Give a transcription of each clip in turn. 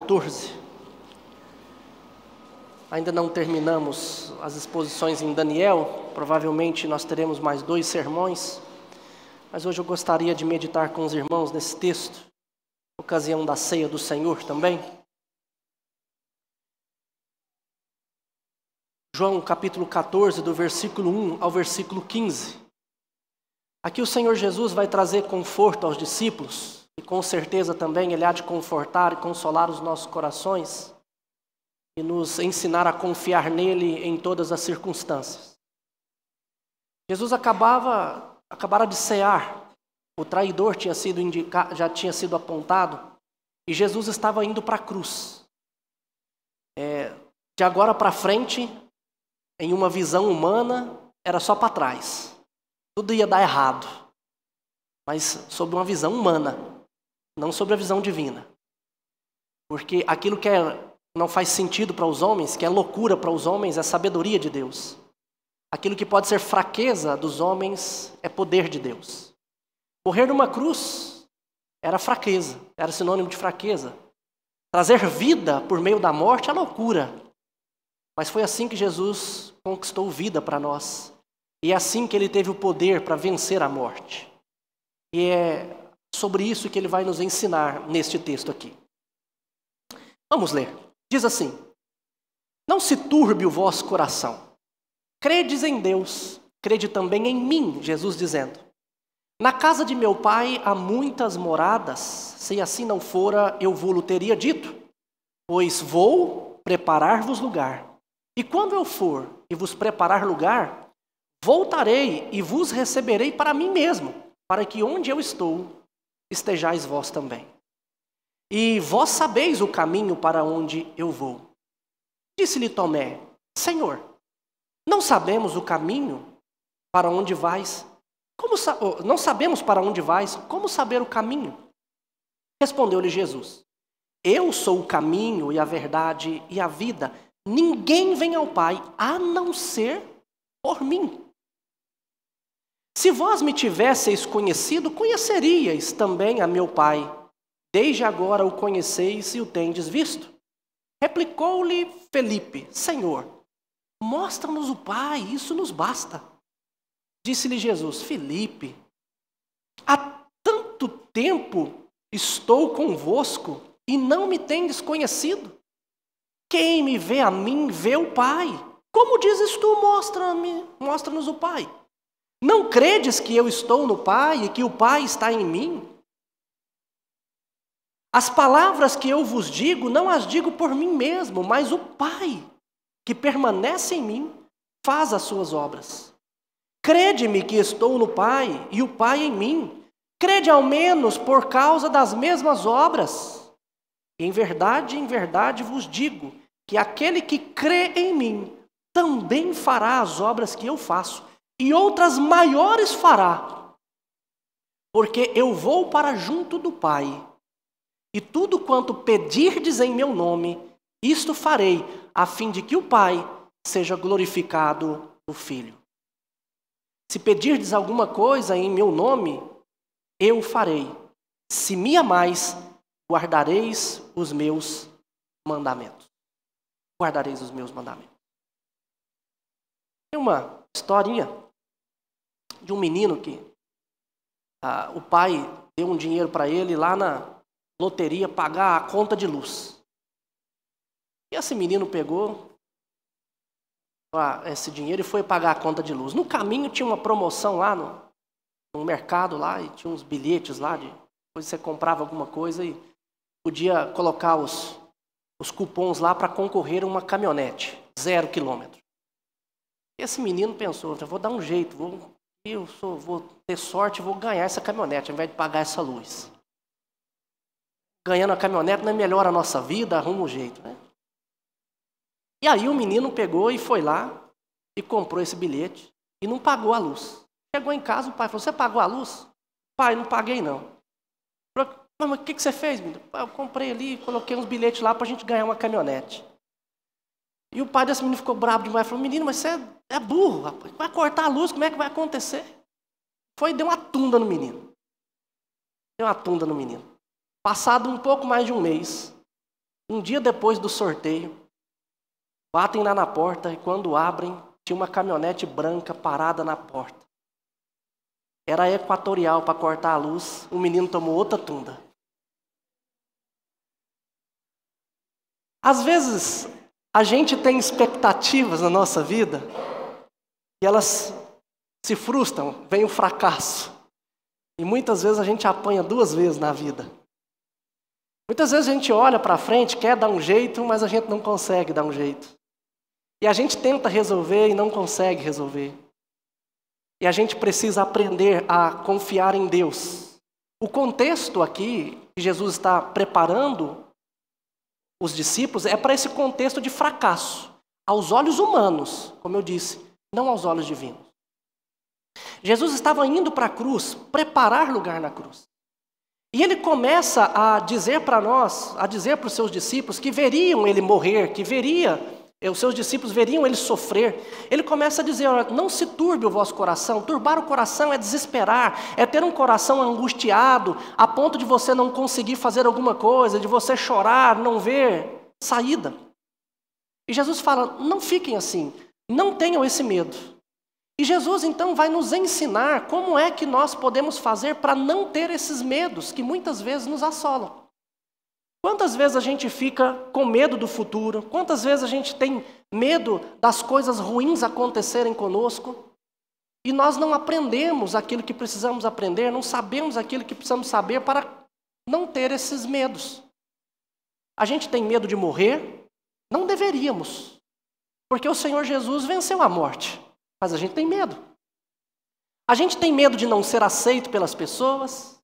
14. Ainda não terminamos as exposições em Daniel, provavelmente nós teremos mais 2 sermões, mas hoje eu gostaria de meditar com os irmãos nesse texto, ocasião da ceia do Senhor também. João capítulo 14, do versículo 1 ao versículo 15. Aqui o Senhor Jesus vai trazer conforto aos discípulos, e com certeza também Ele há de confortar e consolar os nossos corações, e nos ensinar a confiar nele em todas as circunstâncias. Jesus acabara de cear, o traidor tinha sido já tinha sido apontado, e Jesus estava indo para a cruz. De agora para frente, em uma visão humana, era só para trás. Tudo ia dar errado. Mas sob uma visão humana, não sobre a visão divina. Porque aquilo que não faz sentido para os homens, que é loucura para os homens, é sabedoria de Deus. Aquilo que pode ser fraqueza dos homens é poder de Deus. Morrer numa cruz era fraqueza, era sinônimo de fraqueza. Trazer vida por meio da morte é loucura. Mas foi assim que Jesus conquistou vida para nós. E é assim que Ele teve o poder para vencer a morte. E é sobre isso que Ele vai nos ensinar neste texto aqui. Vamos ler. Diz assim: não se turbe o vosso coração. Credes em Deus, crede também em mim, Jesus dizendo. Na casa de meu pai há muitas moradas, se assim não fora, eu vô-lo teria dito. Pois vou preparar-vos lugar. E quando eu for e vos preparar lugar, voltarei e vos receberei para mim mesmo, para que onde eu estou, estejais vós também. E vós sabeis o caminho para onde eu vou. Disse-lhe Tomé: Senhor, não sabemos o caminho para onde vais. Não sabemos para onde vais, como saber o caminho? Respondeu-lhe Jesus: eu sou o caminho e a verdade e a vida. Ninguém vem ao Pai a não ser por mim. Se vós me tivesseis conhecido, conheceríeis também a meu Pai. Desde agora o conheceis e o tendes visto. Replicou-lhe Felipe: Senhor, mostra-nos o Pai, isso nos basta. Disse-lhe Jesus: Felipe, há tanto tempo estou convosco e não me tendes conhecido. Quem me vê a mim, vê o Pai. Como dizes tu, mostra-nos o Pai? Não credes que eu estou no Pai e que o Pai está em mim? As palavras que eu vos digo, não as digo por mim mesmo, mas o Pai, que permanece em mim, faz as suas obras. Crede-me que estou no Pai e o Pai em mim. Crede ao menos por causa das mesmas obras. Em verdade vos digo que aquele que crê em mim também fará as obras que eu faço, e outras maiores fará, porque eu vou para junto do Pai, e tudo quanto pedirdes em meu nome, isto farei, a fim de que o Pai seja glorificado no Filho. Se pedirdes alguma coisa em meu nome, eu farei. Se me amais, guardareis os meus mandamentos. Guardareis os meus mandamentos. Tem uma historinha de um menino que o pai deu um dinheiro para ele lá na loteria pagar a conta de luz. E esse menino pegou esse dinheiro e foi pagar a conta de luz. No caminho tinha uma promoção lá no mercado lá, e tinha uns bilhetes lá, depois você comprava alguma coisa e podia colocar os cupons lá para concorrer a uma caminhonete, 0 quilômetro. Esse menino pensou: eu vou dar um jeito, vou ter sorte, vou ganhar essa caminhonete, ao invés de pagar essa luz. Ganhando a caminhonete não é melhor a nossa vida, arruma um jeito, né? E aí o menino pegou e foi lá e comprou esse bilhete e não pagou a luz. Chegou em casa, o pai falou: você pagou a luz? Pai, não paguei não. Mas o que você fez, menino? Eu comprei ali, coloquei uns bilhetes lá para a gente ganhar uma caminhonete. E o pai desse menino ficou bravo demais, falou: menino, mas você é burro, rapaz. Vai cortar a luz, como é que vai acontecer? Foi e deu uma tunda no menino. Passado um pouco mais de um mês, Um dia depois do sorteio, batem lá na porta e quando abrem, tinha uma caminhonete branca parada na porta. Era a Equatorial para cortar a luz, o menino tomou outra tunda. Às vezes, a gente tem expectativas na nossa vida e elas se frustram, vem o fracasso. E muitas vezes a gente apanha 2 vezes na vida. Muitas vezes a gente olha para frente, quer dar um jeito, mas a gente não consegue dar um jeito. E a gente tenta resolver e não consegue resolver. E a gente precisa aprender a confiar em Deus. O contexto aqui, que Jesus está preparando os discípulos, é para esse contexto de fracasso. Aos olhos humanos, como eu disse, não aos olhos divinos. Jesus estava indo para a cruz, preparar lugar na cruz. E ele começa a dizer para nós, a dizer para os seus discípulos que veriam ele morrer, os seus discípulos veriam ele sofrer. Ele começa a dizer, olha, não se turbe o vosso coração. Turbar o coração é desesperar, é ter um coração angustiado, a ponto de você não conseguir fazer alguma coisa, de você chorar, não ver saída. E Jesus fala, não fiquem assim, não tenham esse medo. E Jesus então vai nos ensinar como é que nós podemos fazer para não ter esses medos que muitas vezes nos assolam. Quantas vezes a gente fica com medo do futuro? Quantas vezes a gente tem medo das coisas ruins acontecerem conosco? E nós não aprendemos aquilo que precisamos aprender, não sabemos aquilo que precisamos saber para não ter esses medos. A gente tem medo de morrer? Não deveríamos, porque o Senhor Jesus venceu a morte. Mas a gente tem medo. A gente tem medo de não ser aceito pelas pessoas.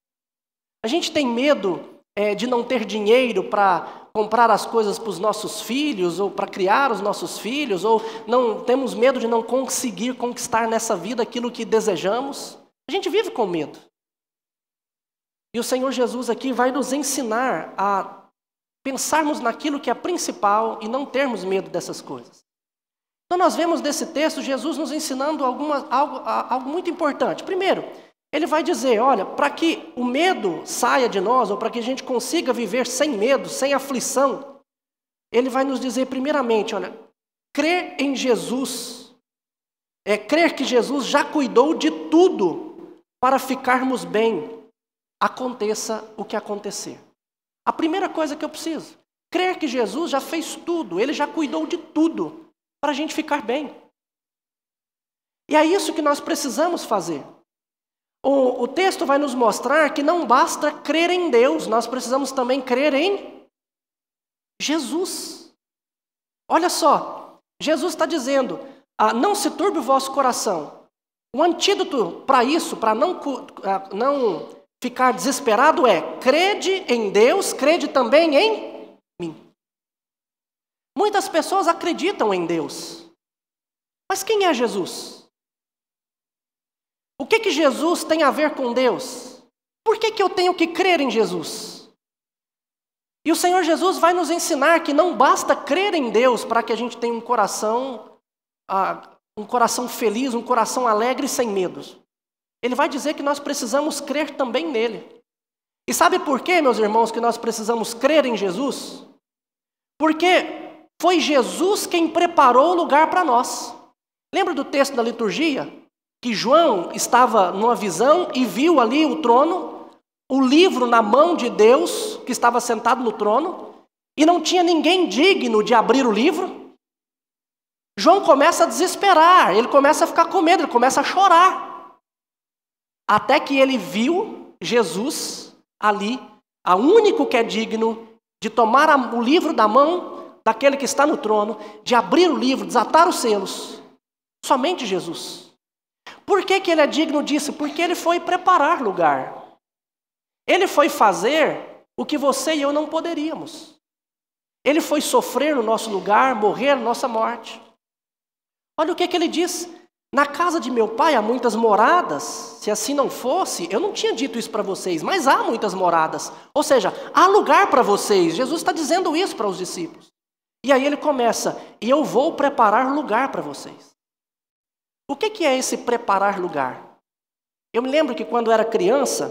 A gente tem medo de não ter dinheiro para comprar as coisas para os nossos filhos, ou para criar os nossos filhos, ou não temos medo de não conseguir conquistar nessa vida aquilo que desejamos. A gente vive com medo. E o Senhor Jesus aqui vai nos ensinar a pensarmos naquilo que é principal e não termos medo dessas coisas. Então nós vemos nesse texto Jesus nos ensinando algo muito importante. Primeiro, ele vai dizer, olha, para que o medo saia de nós, ou para que a gente consiga viver sem medo, sem aflição, ele vai nos dizer primeiramente, olha, crer em Jesus, crer que Jesus já cuidou de tudo para ficarmos bem, aconteça o que acontecer. A primeira coisa que eu preciso, crer que Jesus já fez tudo, ele já cuidou de tudo, para a gente ficar bem. E é isso que nós precisamos fazer. O texto vai nos mostrar que não basta crer em Deus, nós precisamos também crer em Jesus. Olha só, Jesus está dizendo, não se turbe o vosso coração. O antídoto para isso, para não ficar desesperado é, crede em Deus, crede também em mim. Muitas pessoas acreditam em Deus. Mas quem é Jesus? O que Jesus tem a ver com Deus? Por que eu tenho que crer em Jesus? E o Senhor Jesus vai nos ensinar que não basta crer em Deus para que a gente tenha um coração feliz, um coração alegre e sem medos. Ele vai dizer que nós precisamos crer também nele. E sabe por quê, meus irmãos, que nós precisamos crer em Jesus? Porque foi Jesus quem preparou o lugar para nós. Lembra do texto da liturgia? Que João estava numa visão e viu ali o trono, o livro na mão de Deus, que estava sentado no trono, e não tinha ninguém digno de abrir o livro. João começa a desesperar, ele começa a ficar com medo, ele começa a chorar. Até que ele viu Jesus ali, o único que é digno de tomar o livro da mão daquele que está no trono, de abrir o livro, desatar os selos. Somente Jesus. Por que ele é digno disso? Porque ele foi preparar lugar. Ele foi fazer o que você e eu não poderíamos. Ele foi sofrer no nosso lugar, morrer na nossa morte. Olha o que ele diz. Na casa de meu pai há muitas moradas. Se assim não fosse, eu não tinha dito isso para vocês, mas há muitas moradas. Ou seja, há lugar para vocês. Jesus está dizendo isso para os discípulos. E aí ele começa, e eu vou preparar lugar para vocês. O que é esse preparar lugar? Eu me lembro que quando eu era criança,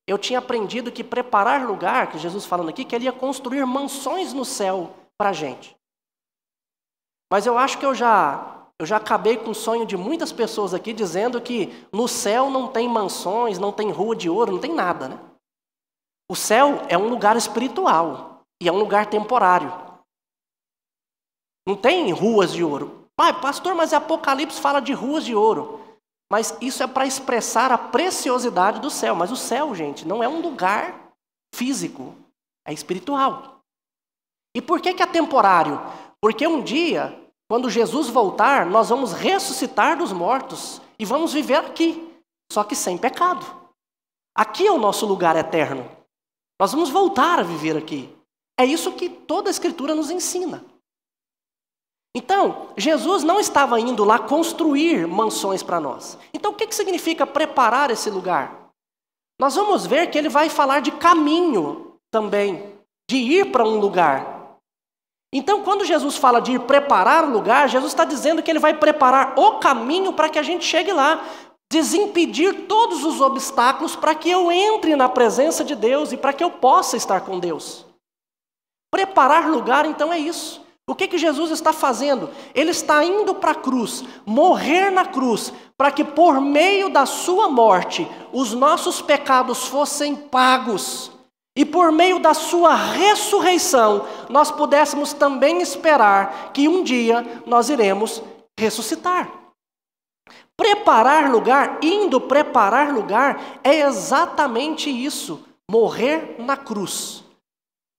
eu tinha aprendido que preparar lugar, que Jesus falando aqui, que ele ia construir mansões no céu para a gente. Mas eu acho que eu já acabei com o sonho de muitas pessoas aqui, dizendo que no céu não tem mansões, não tem rua de ouro, não tem nada, né? O céu é um lugar espiritual e é um lugar temporário. Não tem ruas de ouro. Pastor, mas Apocalipse fala de ruas de ouro. Mas isso é para expressar a preciosidade do céu. Mas o céu, gente, não é um lugar físico, é espiritual. E por que é temporário? Porque um dia, quando Jesus voltar, nós vamos ressuscitar dos mortos e vamos viver aqui, só que sem pecado. Aqui é o nosso lugar eterno. Nós vamos voltar a viver aqui. É isso que toda a Escritura nos ensina. Então, Jesus não estava indo lá construir mansões para nós. Então, o que significa preparar esse lugar? Nós vamos ver que ele vai falar de caminho também, de ir para um lugar. Então, quando Jesus fala de ir preparar o lugar, Jesus está dizendo que ele vai preparar o caminho para que a gente chegue lá, desimpedir todos os obstáculos para que eu entre na presença de Deus e para que eu possa estar com Deus. Preparar lugar, então, é isso. O que Jesus está fazendo? Ele está indo para a cruz, morrer na cruz, para que por meio da sua morte, os nossos pecados fossem pagos. E por meio da sua ressurreição, nós pudéssemos também esperar que um dia nós iremos ressuscitar. Preparar lugar, indo preparar lugar, é exatamente isso. Morrer na cruz,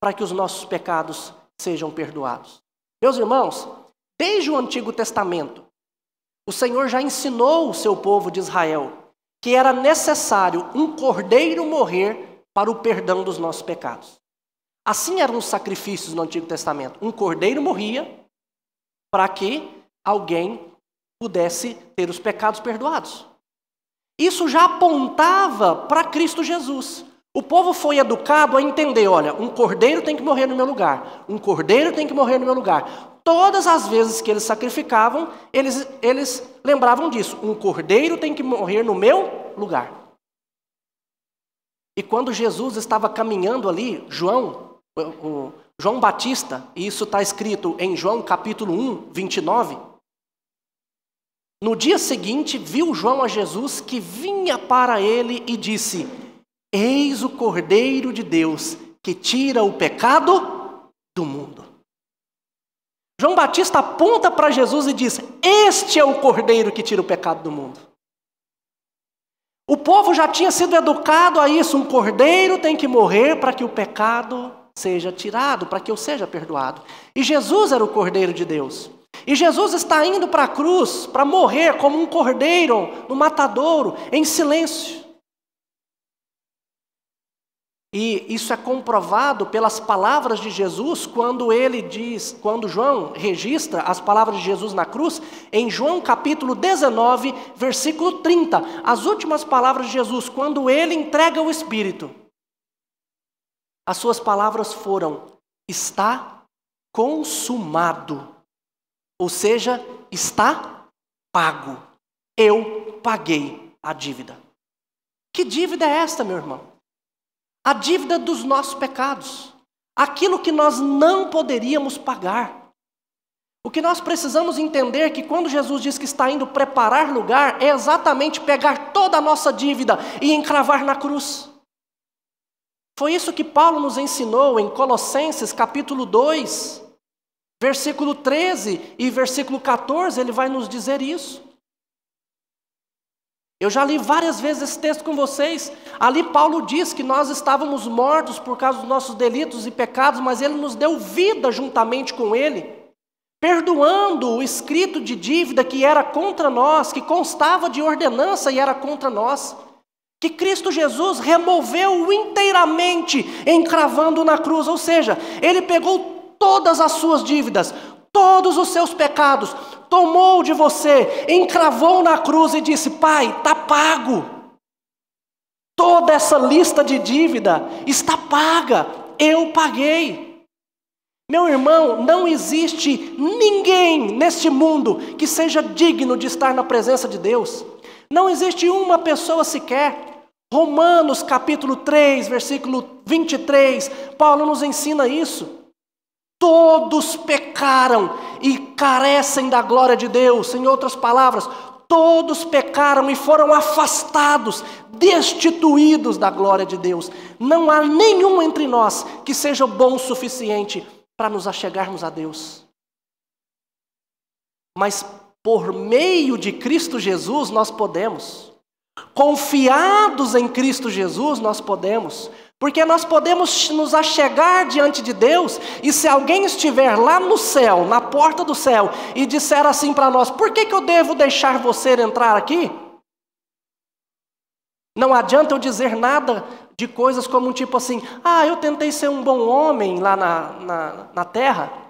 para que os nossos pecados sejam perdoados. Meus irmãos, desde o Antigo Testamento, o Senhor já ensinou o seu povo de Israel que era necessário um cordeiro morrer para o perdão dos nossos pecados. Assim eram os sacrifícios no Antigo Testamento. Um cordeiro morria para que alguém pudesse ter os pecados perdoados. Isso já apontava para Cristo Jesus. O povo foi educado a entender, olha, um cordeiro tem que morrer no meu lugar, um cordeiro tem que morrer no meu lugar. Todas as vezes que eles sacrificavam, eles lembravam disso, um cordeiro tem que morrer no meu lugar. E quando Jesus estava caminhando ali, João Batista, e isso está escrito em João capítulo 1, 29, no dia seguinte viu João a Jesus que vinha para ele e disse: eis o Cordeiro de Deus que tira o pecado do mundo. João Batista aponta para Jesus e diz: este é o Cordeiro que tira o pecado do mundo. O povo já tinha sido educado a isso, um cordeiro tem que morrer para que o pecado seja tirado, para que eu seja perdoado. E Jesus era o Cordeiro de Deus. E Jesus está indo para a cruz para morrer como um cordeiro no matadouro, em silêncio. E isso é comprovado pelas palavras de Jesus quando João registra as palavras de Jesus na cruz, em João capítulo 19, versículo 30. As últimas palavras de Jesus, quando ele entrega o Espírito. As suas palavras foram: está consumado. Ou seja, está pago. Eu paguei a dívida. Que dívida é esta, meu irmão? A dívida dos nossos pecados. Aquilo que nós não poderíamos pagar. O que nós precisamos entender é que quando Jesus diz que está indo preparar lugar, é exatamente pegar toda a nossa dívida e encravar na cruz. Foi isso que Paulo nos ensinou em Colossenses capítulo 2, versículo 13 e versículo 14, ele vai nos dizer isso. Eu já li várias vezes esse texto com vocês. Ali Paulo diz que nós estávamos mortos por causa dos nossos delitos e pecados, mas ele nos deu vida juntamente com ele, perdoando o escrito de dívida que era contra nós, que constava de ordenança e era contra nós, que Cristo Jesus removeu inteiramente, encravando na cruz. Ou seja, ele pegou todas as suas dívidas, todos os seus pecados, tomou de você, encravou na cruz e disse: Pai, está pago. Toda essa lista de dívida está paga, eu paguei. Meu irmão, não existe ninguém neste mundo que seja digno de estar na presença de Deus. Não existe uma pessoa sequer. Romanos capítulo 3, versículo 23, Paulo nos ensina isso. Todos pecaram e carecem da glória de Deus. Em outras palavras, todos pecaram e foram afastados, destituídos da glória de Deus. Não há nenhum entre nós que seja bom o suficiente para nos achegarmos a Deus. Mas por meio de Cristo Jesus nós podemos. Confiados em Cristo Jesus nós podemos. Porque nós podemos nos achegar diante de Deus, e se alguém estiver lá no céu, na porta do céu, e disser assim para nós: por que eu devo deixar você entrar aqui? Não adianta eu dizer nada de coisas como tipo assim: eu tentei ser um bom homem lá na terra.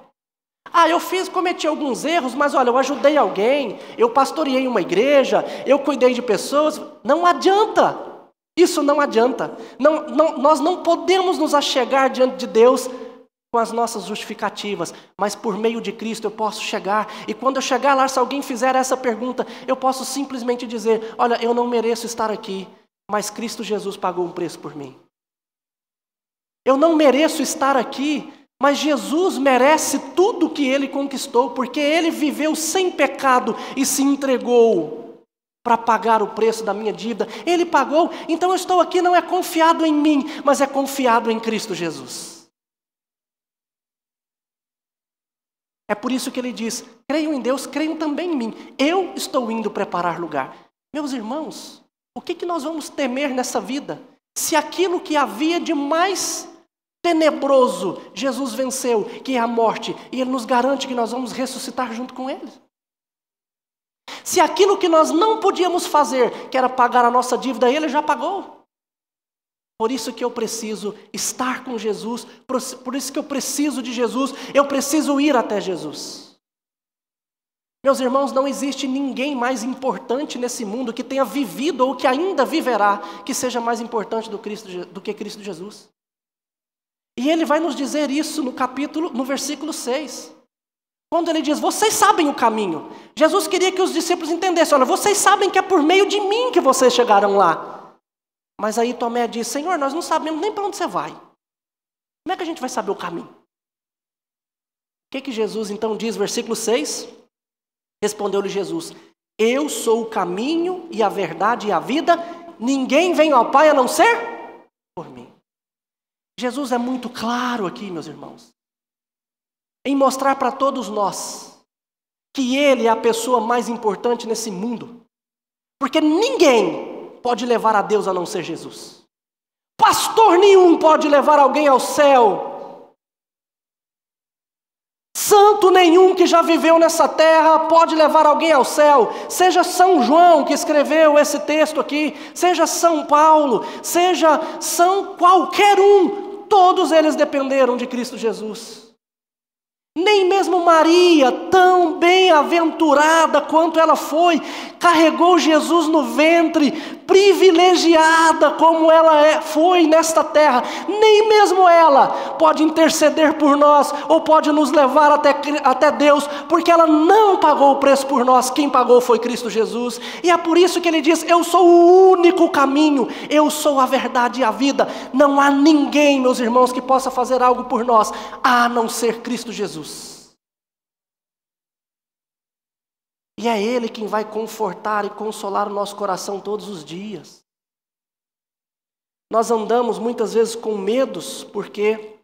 Eu cometi alguns erros, mas olha, eu ajudei alguém, eu pastoreei uma igreja, eu cuidei de pessoas. Não adianta. Isso não adianta. Nós não podemos nos achegar diante de Deus com as nossas justificativas, mas por meio de Cristo eu posso chegar, e quando eu chegar lá, se alguém fizer essa pergunta, eu posso simplesmente dizer: olha, eu não mereço estar aqui, mas Cristo Jesus pagou um preço por mim. Eu não mereço estar aqui, mas Jesus merece tudo que Ele conquistou, porque Ele viveu sem pecado e se entregou para pagar o preço da minha dívida. Ele pagou, então eu estou aqui não é confiado em mim, mas é confiado em Cristo Jesus. É por isso que ele diz: creiam em Deus, creiam também em mim. Eu estou indo preparar lugar. Meus irmãos, o que nós vamos temer nessa vida? Se aquilo que havia de mais tenebroso, Jesus venceu, que é a morte, e Ele nos garante que nós vamos ressuscitar junto com Ele. Se aquilo que nós não podíamos fazer, que era pagar a nossa dívida, Ele já pagou. Por isso que eu preciso estar com Jesus, por isso que eu preciso de Jesus, eu preciso ir até Jesus. Meus irmãos, não existe ninguém mais importante nesse mundo que tenha vivido ou que ainda viverá, que seja mais importante do que Cristo Jesus. E Ele vai nos dizer isso no versículo 6. Quando Ele diz: vocês sabem o caminho. Jesus queria que os discípulos entendessem: olha, vocês sabem que é por meio de mim que vocês chegarão lá. Mas aí Tomé diz: Senhor, nós não sabemos nem para onde você vai. Como é que a gente vai saber o caminho? O que Jesus então diz, versículo 6? Respondeu-lhe Jesus: eu sou o caminho e a verdade e a vida. Ninguém vem ao Pai a não ser por mim. Jesus é muito claro aqui, meus irmãos, em mostrar para todos nós que Ele é a pessoa mais importante nesse mundo. Porque ninguém pode levar a Deus a não ser Jesus. Pastor nenhum pode levar alguém ao céu. Santo nenhum que já viveu nessa terra pode levar alguém ao céu. Seja São João que escreveu esse texto aqui, seja São Paulo, seja São qualquer um, todos eles dependeram de Cristo Jesus. Nem mesmo Maria, tão bem-aventurada quanto ela foi, carregou Jesus no ventre, privilegiada como ela foi nesta terra. Nem mesmo ela pode interceder por nós, ou pode nos levar até Deus, porque ela não pagou o preço por nós. Quem pagou foi Cristo Jesus. E é por isso que Ele diz: eu sou o único caminho, eu sou a verdade e a vida. Não há ninguém, meus irmãos, que possa fazer algo por nós, a não ser Cristo Jesus. E é Ele quem vai confortar e consolar o nosso coração todos os dias. Nós andamos muitas vezes com medos porque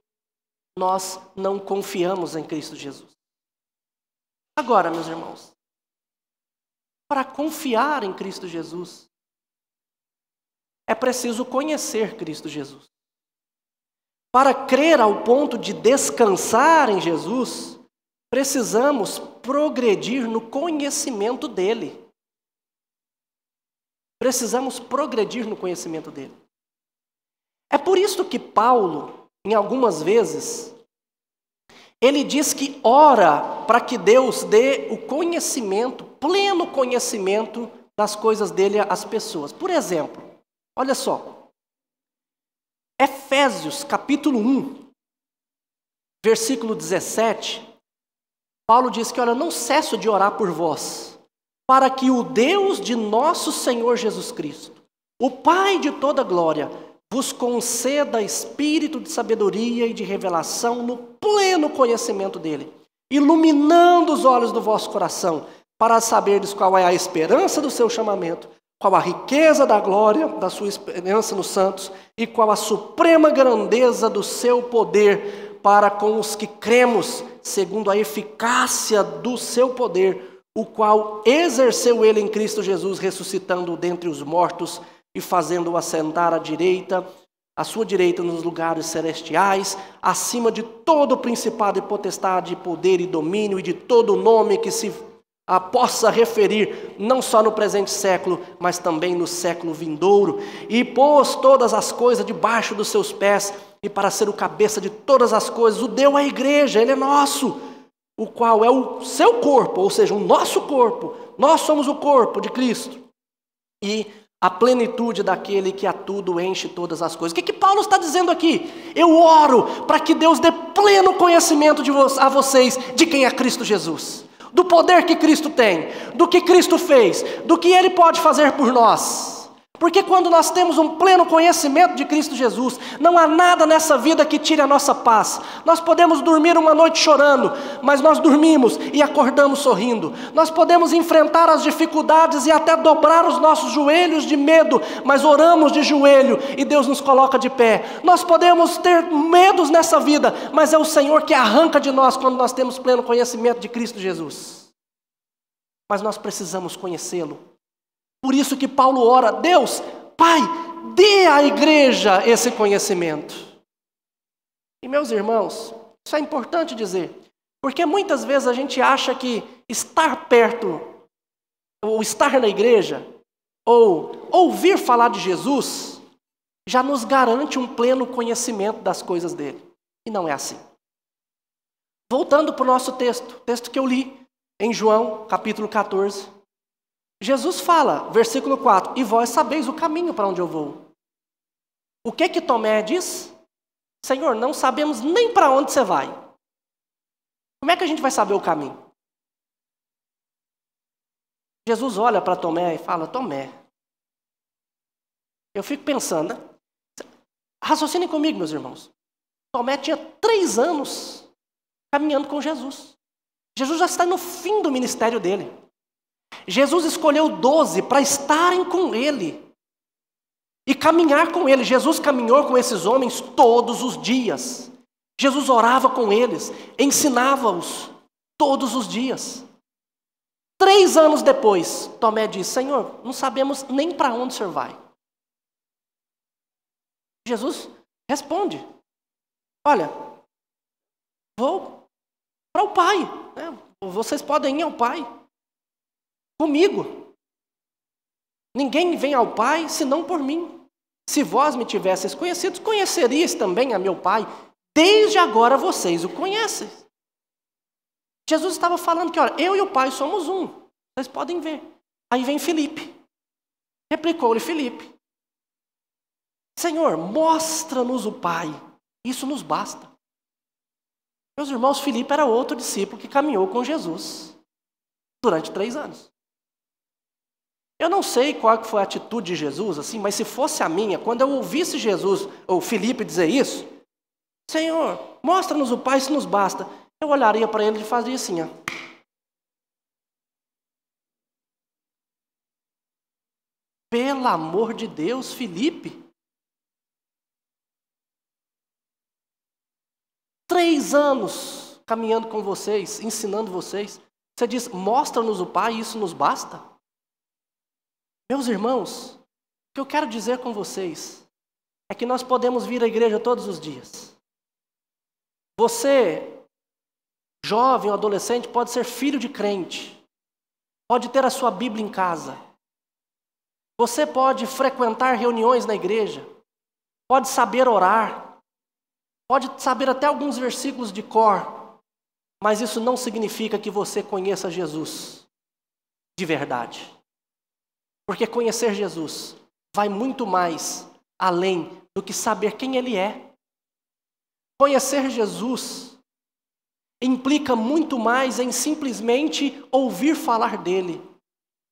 nós não confiamos em Cristo Jesus. Agora, meus irmãos, para confiar em Cristo Jesus, é preciso conhecer Cristo Jesus. Para crer ao ponto de descansar em Jesus, precisamos progredir no conhecimento dEle. Precisamos progredir no conhecimento dEle. É por isso que Paulo, em algumas vezes, ele diz que ora para que Deus dê o conhecimento, pleno conhecimento das coisas dEle às pessoas. Por exemplo, olha só, Efésios capítulo 1, versículo 17, Paulo diz que, olha, não cesso de orar por vós, para que o Deus de nosso Senhor Jesus Cristo, O Pai de toda glória vos conceda espírito de sabedoria e de revelação no pleno conhecimento dele, iluminando os olhos do vosso coração, para saberdes qual é a esperança do seu chamamento, qual a riqueza da glória da sua esperança nos santos e qual a suprema grandeza do seu poder para com os que cremos, segundo a eficácia do seu poder, o qual exerceu ele em Cristo Jesus, ressuscitando-o dentre os mortos e fazendo-o assentar à sua direita nos lugares celestiais, acima de todo principado e potestade, poder e domínio e de todo nome que se possa referir, não só no presente século, mas também no século vindouro, e pôs todas as coisas debaixo dos seus pés, e para ser o cabeça de todas as coisas, o deu à igreja, ele é nosso, o qual é o seu corpo, ou seja, o nosso corpo, nós somos o corpo de Cristo, e a plenitude daquele que a tudo enche todas as coisas. O que Paulo está dizendo aqui? Eu oro para que Deus dê pleno conhecimento a vocês de quem é Cristo Jesus, do poder que Cristo tem, do que Cristo fez, do que Ele pode fazer por nós. Porque quando nós temos um pleno conhecimento de Cristo Jesus, não há nada nessa vida que tire a nossa paz. Nós podemos dormir uma noite chorando, mas nós dormimos e acordamos sorrindo. Nós podemos enfrentar as dificuldades e até dobrar os nossos joelhos de medo, mas oramos de joelho e Deus nos coloca de pé. Nós podemos ter medos nessa vida, mas é o Senhor que arranca de nós quando nós temos pleno conhecimento de Cristo Jesus. Mas nós precisamos conhecê-lo. Por isso que Paulo ora, Deus, Pai, dê à igreja esse conhecimento. E meus irmãos, isso é importante dizer, porque muitas vezes a gente acha que estar perto, ou estar na igreja, ou ouvir falar de Jesus, já nos garante um pleno conhecimento das coisas dele. E não é assim. Voltando para o nosso texto que eu li, em João, capítulo 14. Jesus fala, versículo 4, e vós sabeis o caminho para onde eu vou. O que Tomé diz? Senhor, não sabemos nem para onde você vai. Como é que a gente vai saber o caminho? Jesus olha para Tomé e fala, Tomé, eu fico pensando, né? Raciocinem comigo, meus irmãos. Tomé tinha 3 anos caminhando com Jesus. Jesus já está no fim do ministério dele. Jesus escolheu 12 para estarem com ele e caminhar com ele. Jesus caminhou com esses homens todos os dias. Jesus orava com eles, ensinava-os todos os dias. 3 anos depois, Tomé diz, Senhor, não sabemos nem para onde o Senhor vai. Jesus responde, olha, vou para o Pai, né? Vocês podem ir ao Pai. Comigo. Ninguém vem ao Pai senão por mim. Se vós me tivesseis conhecidos, conheceríeis também a meu Pai. Desde agora vocês o conhecem. Jesus estava falando que, olha, eu e o Pai somos um. Vocês podem ver. Aí vem Filipe. Replicou-lhe Filipe. Senhor, mostra-nos o Pai. Isso nos basta. Meus irmãos, Filipe era outro discípulo que caminhou com Jesus durante 3 anos. Eu não sei qual foi a atitude de Jesus, assim, mas se fosse a minha, quando eu ouvisse Jesus, ou Filipe dizer isso, Senhor, mostra-nos o Pai, isso nos basta. Eu olharia para ele e fazia assim, ó. Pelo amor de Deus, Filipe. 3 anos caminhando com vocês, ensinando vocês. Você diz, mostra-nos o Pai, isso nos basta? Meus irmãos, o que eu quero dizer com vocês é que nós podemos vir à igreja todos os dias. Você, jovem ou adolescente, pode ser filho de crente, pode ter a sua Bíblia em casa. Você pode frequentar reuniões na igreja, pode saber orar, pode saber até alguns versículos de cor, mas isso não significa que você conheça Jesus de verdade. Porque conhecer Jesus vai muito mais além do que saber quem Ele é. Conhecer Jesus implica muito mais em simplesmente ouvir falar dele.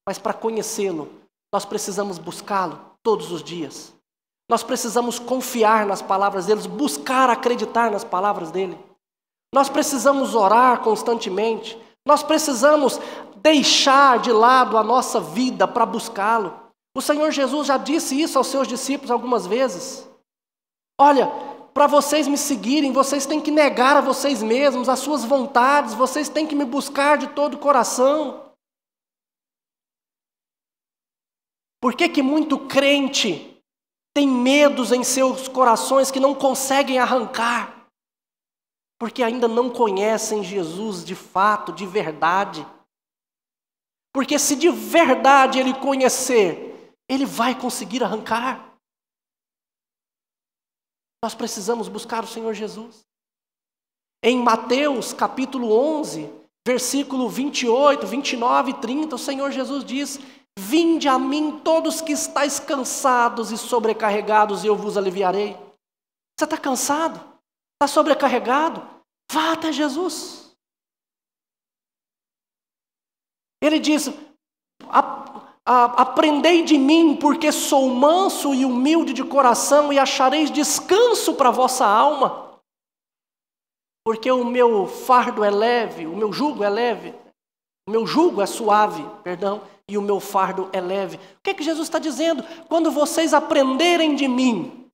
Mas para conhecê-lo, nós precisamos buscá-lo todos os dias. Nós precisamos confiar nas palavras dele, buscar acreditar nas palavras dele. Nós precisamos orar constantemente. Nós precisamos deixar de lado a nossa vida para buscá-lo. O Senhor Jesus já disse isso aos seus discípulos algumas vezes. Olha, para vocês me seguirem, vocês têm que negar a vocês mesmos, as suas vontades, vocês têm que me buscar de todo o coração. Por que muito crente tem medos em seus corações que não conseguem arrancar? Porque ainda não conhecem Jesus de fato, de verdade. Porque se de verdade ele conhecer, ele vai conseguir arrancar. Nós precisamos buscar o Senhor Jesus. Em Mateus capítulo 11, versículo 28, 29 e 30, o Senhor Jesus diz: vinde a mim todos que estáis cansados e sobrecarregados, e eu vos aliviarei. Você está cansado? Está sobrecarregado? Vá até Jesus. Ele diz: aprendei de mim, porque sou manso e humilde de coração, e achareis descanso para a vossa alma. Porque o meu fardo é leve, o meu jugo é leve, o meu jugo é suave, e o meu fardo é leve. O que é que Jesus está dizendo? Quando vocês aprenderem de mim,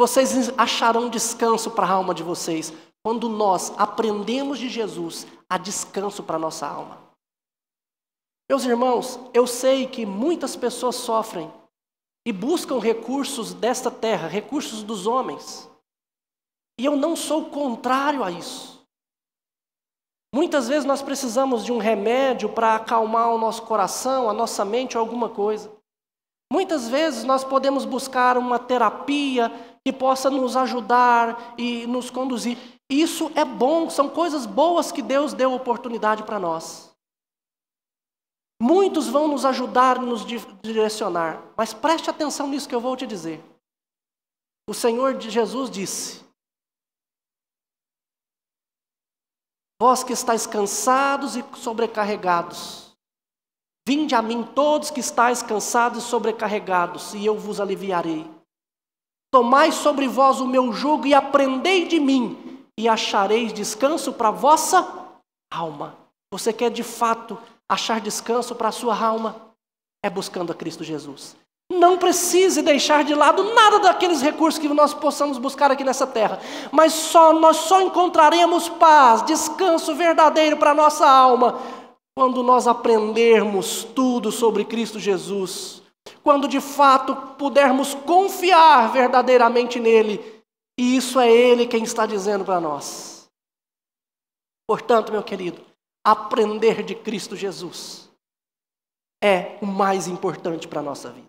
vocês acharão descanso para a alma de vocês. Quando nós aprendemos de Jesus, há descanso para a nossa alma. Meus irmãos, eu sei que muitas pessoas sofrem e buscam recursos desta terra, recursos dos homens. E eu não sou contrário a isso. Muitas vezes nós precisamos de um remédio para acalmar o nosso coração, a nossa mente ou alguma coisa. Muitas vezes nós podemos buscar uma terapia que possa nos ajudar e nos conduzir. Isso é bom, são coisas boas que Deus deu oportunidade para nós. Muitos vão nos ajudar e nos direcionar, mas preste atenção nisso que eu vou te dizer. O Senhor Jesus disse: vós que estáis cansados e sobrecarregados, vinde a mim todos que estáis cansados e sobrecarregados, e eu vos aliviarei. Tomai sobre vós o meu jugo e aprendei de mim, e achareis descanso para a vossa alma. Você quer de fato achar descanso para a sua alma? É buscando a Cristo Jesus. Não precise deixar de lado nada daqueles recursos que nós possamos buscar aqui nessa terra. Mas nós só encontraremos paz, descanso verdadeiro para a nossa alma quando nós aprendermos tudo sobre Cristo Jesus. Quando de fato pudermos confiar verdadeiramente nele. E isso é ele quem está dizendo para nós. Portanto, meu querido, aprender de Cristo Jesus é o mais importante para a nossa vida.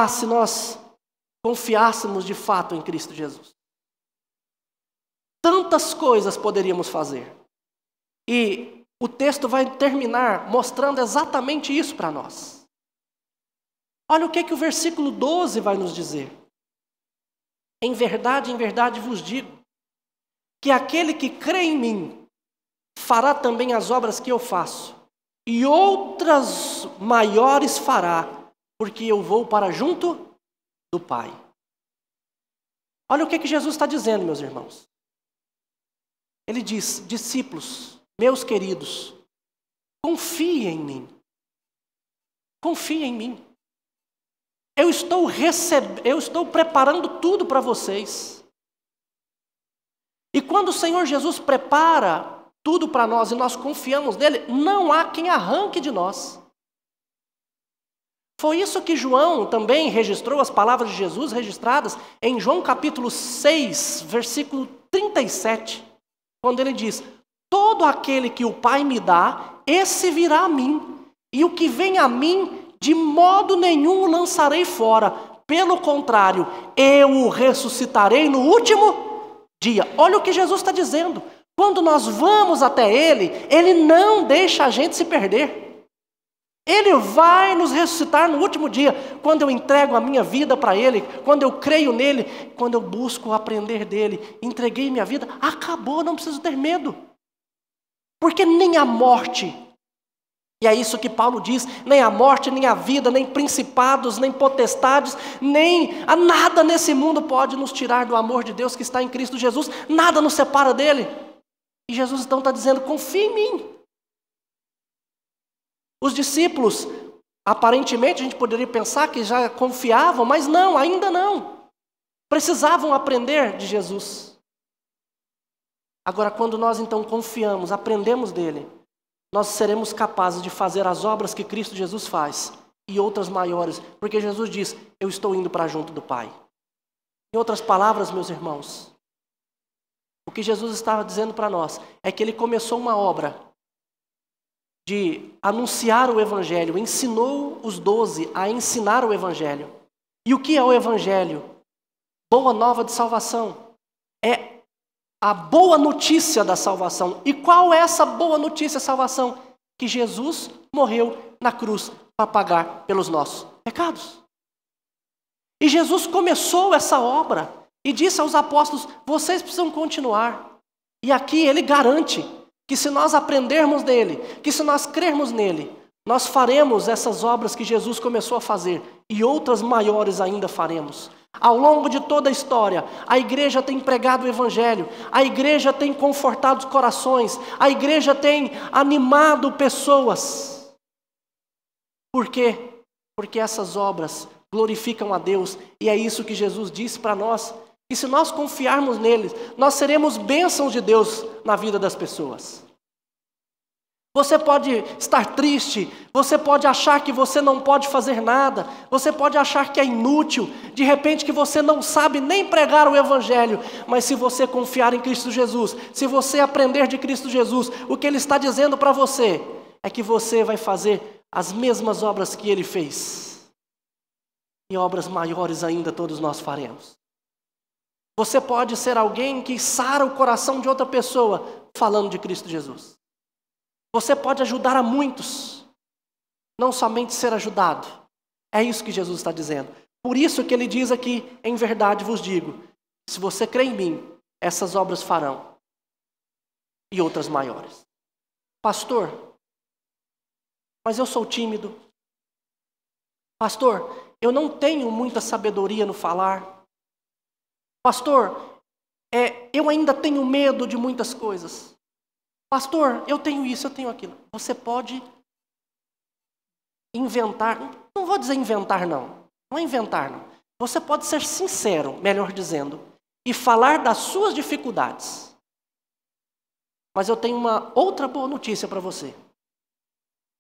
Se nós confiássemos de fato em Cristo Jesus. Tantas coisas poderíamos fazer. E o texto vai terminar mostrando exatamente isso para nós. Olha o que o versículo 12 vai nos dizer. Em verdade vos digo, que aquele que crê em mim, fará também as obras que eu faço, e outras maiores fará, porque eu vou para junto do Pai. Olha o que Jesus está dizendo, meus irmãos. Ele diz: discípulos, meus queridos, confiem em mim. Confiem em mim. Eu estou preparando tudo para vocês. E quando o Senhor Jesus prepara tudo para nós e nós confiamos nele, não há quem arranque de nós. Foi isso que João também registrou, as palavras de Jesus registradas em João capítulo 6, versículo 37, quando ele diz: todo aquele que o Pai me dá, esse virá a mim, e o que vem a mim, de modo nenhum o lançarei fora. Pelo contrário, eu o ressuscitarei no último dia. Olha o que Jesus está dizendo. Quando nós vamos até Ele, Ele não deixa a gente se perder. Ele vai nos ressuscitar no último dia. Quando eu entrego a minha vida para Ele, quando eu creio nele, quando eu busco aprender dEle, entreguei minha vida, acabou, não preciso ter medo. Porque nem a morte E é isso que Paulo diz: nem a morte, nem a vida, nem principados, nem potestades, nem a nada nesse mundo pode nos tirar do amor de Deus que está em Cristo Jesus. Nada nos separa dele. E Jesus então está dizendo: confia em mim. Os discípulos, aparentemente a gente poderia pensar que já confiavam, mas não, ainda não. Precisavam aprender de Jesus. Agora, quando nós então confiamos, aprendemos dele, nós seremos capazes de fazer as obras que Cristo Jesus faz e outras maiores, porque Jesus diz: eu estou indo para junto do Pai. Em outras palavras, meus irmãos, o que Jesus estava dizendo para nós é que ele começou uma obra de anunciar o Evangelho, ensinou os 12 a ensinar o Evangelho. E o que é o Evangelho? Boa nova de salvação. É a boa notícia da salvação. E qual é essa boa notícia da salvação? Que Jesus morreu na cruz para pagar pelos nossos pecados. E Jesus começou essa obra e disse aos apóstolos: vocês precisam continuar. E aqui ele garante que se nós aprendermos dele, que se nós crermos nele, nós faremos essas obras que Jesus começou a fazer e outras maiores ainda faremos. Ao longo de toda a história, a igreja tem pregado o Evangelho, a igreja tem confortado os corações, a igreja tem animado pessoas. Por quê? Porque essas obras glorificam a Deus, e é isso que Jesus disse para nós. E se nós confiarmos neles, nós seremos bênçãos de Deus na vida das pessoas. Você pode estar triste, você pode achar que você não pode fazer nada, você pode achar que é inútil, de repente que você não sabe nem pregar o Evangelho, mas se você confiar em Cristo Jesus, se você aprender de Cristo Jesus, o que Ele está dizendo para você é que você vai fazer as mesmas obras que Ele fez. E obras maiores ainda todos nós faremos. Você pode ser alguém que sara o coração de outra pessoa falando de Cristo Jesus. Você pode ajudar a muitos, não somente ser ajudado. É isso que Jesus está dizendo. Por isso que ele diz aqui: em verdade vos digo, se você crê em mim, essas obras farão, e outras maiores. Pastor, mas eu sou tímido. Pastor, eu não tenho muita sabedoria no falar. Pastor, eu ainda tenho medo de muitas coisas. Pastor, eu tenho isso, eu tenho aquilo. Você pode inventar, não vou dizer inventar não é inventar não. Você pode ser sincero, melhor dizendo, e falar das suas dificuldades. Mas eu tenho uma outra boa notícia para você.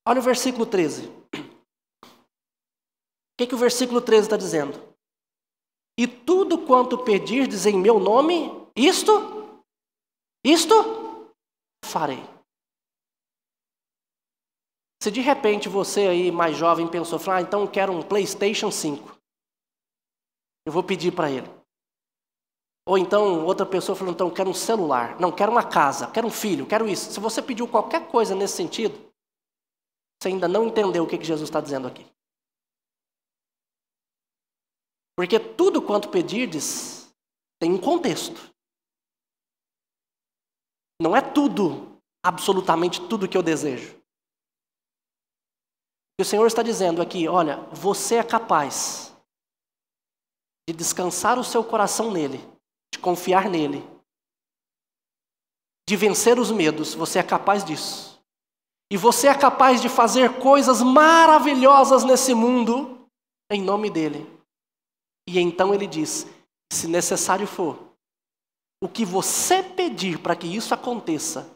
Olha o versículo 13. O que o versículo 13 está dizendo? E tudo quanto pedirdes em meu nome, isto farei. Se de repente você aí, mais jovem, pensou: então eu quero um PlayStation 5. Eu vou pedir para ele. Ou então outra pessoa falou: então eu quero um celular. Não, quero uma casa, quero um filho, quero isso. Se você pediu qualquer coisa nesse sentido, você ainda não entendeu o que Jesus está dizendo aqui. Porque tudo quanto pedirdes tem um contexto. Não é tudo, absolutamente tudo que eu desejo. E o Senhor está dizendo aqui: olha, você é capaz de descansar o seu coração nele, de confiar nele, de vencer os medos. Você é capaz disso. E você é capaz de fazer coisas maravilhosas nesse mundo em nome dele. E então ele diz: se necessário for, o que você pedir para que isso aconteça,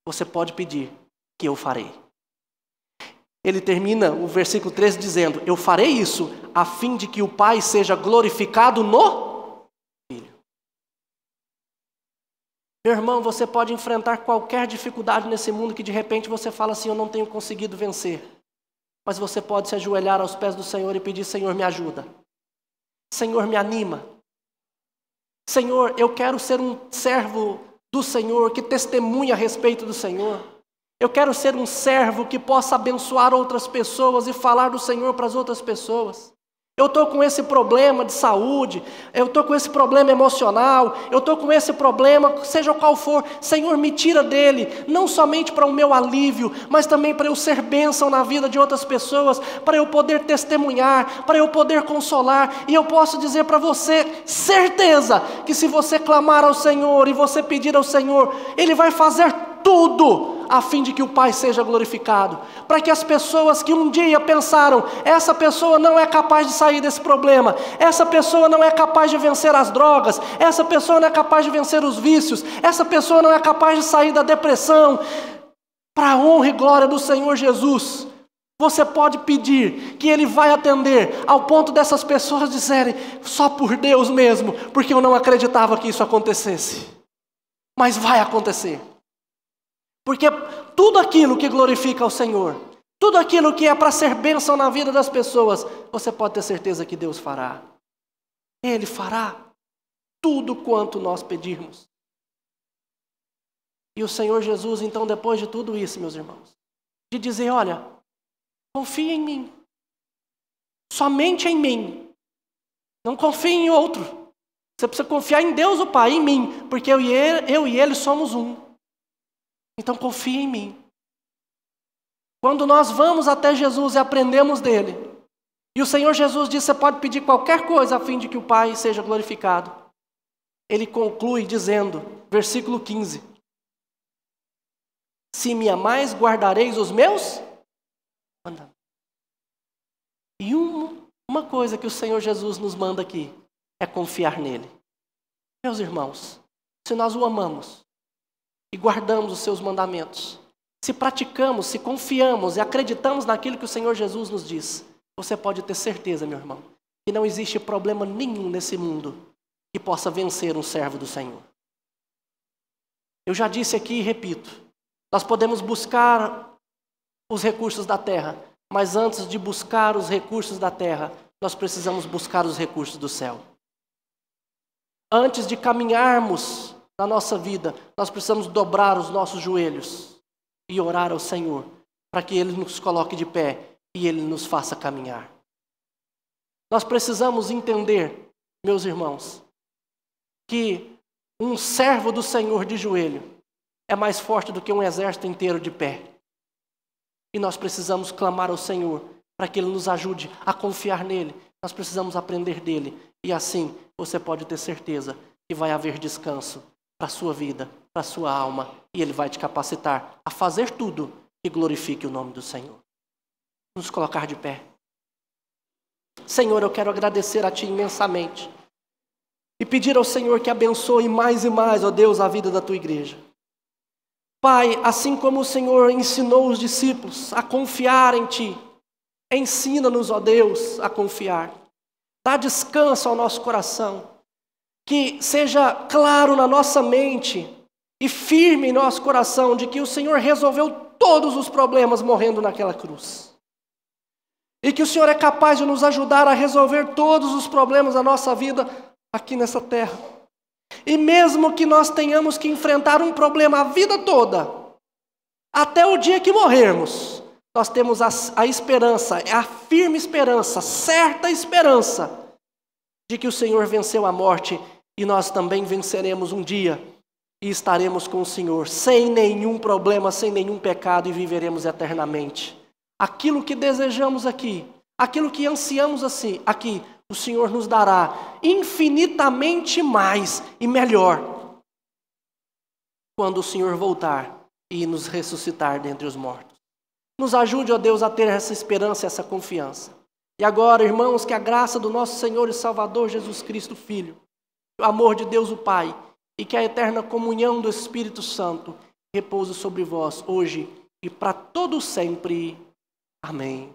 você pode pedir que eu farei. Ele termina o versículo 13 dizendo: eu farei isso a fim de que o Pai seja glorificado no Filho. Meu irmão, você pode enfrentar qualquer dificuldade nesse mundo que de repente você fala assim: eu não tenho conseguido vencer. Mas você pode se ajoelhar aos pés do Senhor e pedir: Senhor, me ajuda. Senhor, me anima. Senhor, eu quero ser um servo do Senhor que testemunha a respeito do Senhor. Eu quero ser um servo que possa abençoar outras pessoas e falar do Senhor para as outras pessoas. Eu estou com esse problema de saúde, eu estou com esse problema emocional, eu estou com esse problema, seja qual for. Senhor, me tira dele, não somente para o meu alívio, mas também para eu ser bênção na vida de outras pessoas, para eu poder testemunhar, para eu poder consolar. E eu posso dizer para você, certeza, que se você clamar ao Senhor e você pedir ao Senhor, Ele vai fazer tudo a fim de que o Pai seja glorificado, para que as pessoas que um dia pensaram, essa pessoa não é capaz de sair desse problema, essa pessoa não é capaz de vencer as drogas, essa pessoa não é capaz de vencer os vícios, essa pessoa não é capaz de sair da depressão, para a honra e glória do Senhor Jesus, você pode pedir que Ele vai atender, ao ponto dessas pessoas dizerem, só por Deus mesmo, porque eu não acreditava que isso acontecesse, mas vai acontecer. Porque tudo aquilo que glorifica ao Senhor, tudo aquilo que é para ser bênção na vida das pessoas, você pode ter certeza que Deus fará. Ele fará tudo quanto nós pedirmos. E o Senhor Jesus, então, depois de tudo isso, meus irmãos, de dizer, olha, confia em mim, somente em mim, não confie em outro. Você precisa confiar em Deus o Pai, em mim, porque eu e Ele somos um. Então confie em mim. Quando nós vamos até Jesus e aprendemos dele, e o Senhor Jesus diz, você pode pedir qualquer coisa a fim de que o Pai seja glorificado. Ele conclui dizendo, versículo 15, se me amais, guardareis os meus mandamentos. E uma coisa que o Senhor Jesus nos manda aqui, é confiar nele. Meus irmãos, se nós o amamos, e guardamos os seus mandamentos, se praticamos, se confiamos e acreditamos naquilo que o Senhor Jesus nos diz, você pode ter certeza, meu irmão, que não existe problema nenhum nesse mundo que possa vencer um servo do Senhor. Eu já disse aqui e repito, nós podemos buscar os recursos da terra, mas antes de buscar os recursos da terra, nós precisamos buscar os recursos do céu. Antes de caminharmos na nossa vida, nós precisamos dobrar os nossos joelhos e orar ao Senhor, para que Ele nos coloque de pé e Ele nos faça caminhar. Nós precisamos entender, meus irmãos, que um servo do Senhor de joelho é mais forte do que um exército inteiro de pé. E nós precisamos clamar ao Senhor, para que Ele nos ajude a confiar nele. Nós precisamos aprender dele, e assim você pode ter certeza que vai haver descanso para a sua vida, para a sua alma, e Ele vai te capacitar a fazer tudo que glorifique o nome do Senhor. Nos colocar de pé. Senhor, eu quero agradecer a Ti imensamente e pedir ao Senhor que abençoe mais e mais, ó Deus, a vida da Tua igreja. Pai, assim como o Senhor ensinou os discípulos a confiar em Ti, ensina-nos, ó Deus, a confiar. Dá descanso ao nosso coração. Que seja claro na nossa mente e firme em nosso coração de que o Senhor resolveu todos os problemas morrendo naquela cruz. E que o Senhor é capaz de nos ajudar a resolver todos os problemas da nossa vida aqui nessa terra. E mesmo que nós tenhamos que enfrentar um problema a vida toda, até o dia que morrermos, nós temos a esperança, a firme esperança, certa esperança, de que o Senhor venceu a morte e nós também venceremos um dia e estaremos com o Senhor, sem nenhum problema, sem nenhum pecado, e viveremos eternamente. Aquilo que desejamos aqui, aquilo que ansiamos assim, aqui, o Senhor nos dará infinitamente mais e melhor quando o Senhor voltar e nos ressuscitar dentre os mortos. Nos ajude, ó Deus, a ter essa esperança, essa confiança. E agora, irmãos, que a graça do nosso Senhor e Salvador Jesus Cristo, Filho, o amor de Deus o Pai e que a eterna comunhão do Espírito Santo repouse sobre vós hoje e para todo sempre. Amém.